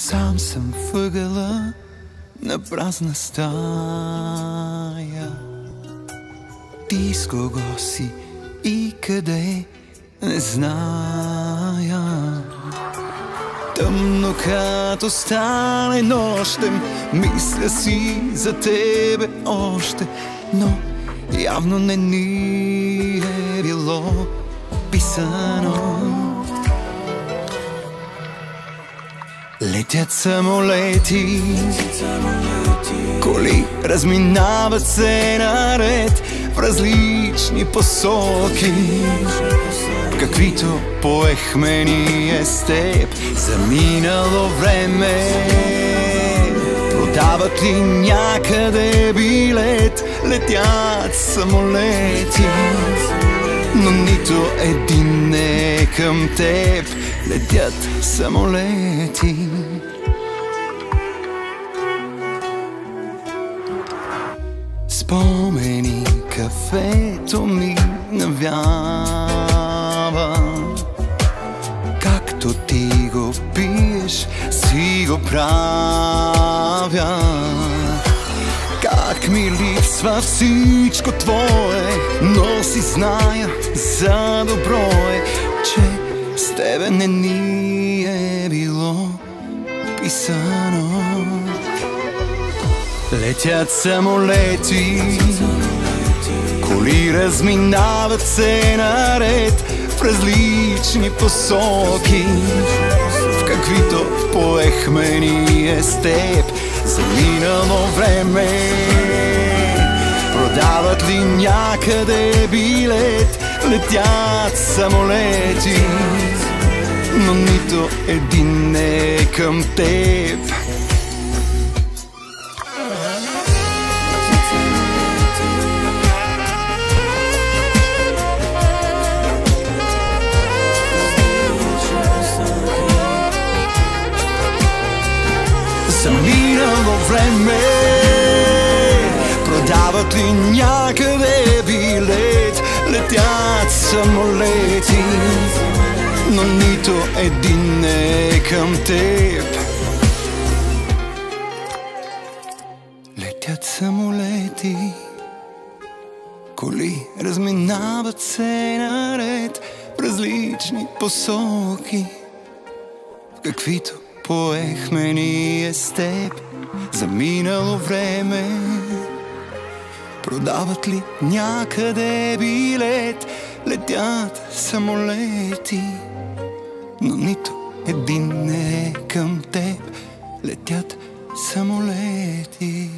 Сам съм въгъла на празна стая. Ти с кого си и къде не зная. Тъмно като стане нощем, мисля си за тебе още, но явно не ни е било писано. Летят самолети, коли разминават се наред в различни посоки. Каквито поехме ние с теб за минало време. Продават ли някъде билет, летят самолети, но нито един не е към теб, летят самолети. Спомени, кафето ми навява. Както ти го пиеш, си го правя. Как ми липсва всичко твое, но си зная за добро е, че с тебе не ни е било писано. Летят самолети, коли разминават се наред в различни посоки. В каквито поехме ние с теб за минало време. Продават ли някъде билет, летят самолети, но нито един не е към теб. За минало време. Продават ли някъде билет, летят самолети, но нито един не е към теб. Летят самолети, коли разминават се наред в различни посоки. В каквито поехме ние с теб за минало време. Продават ли някъде билет, летят самолети, но нито един не е към теб, летят самолети.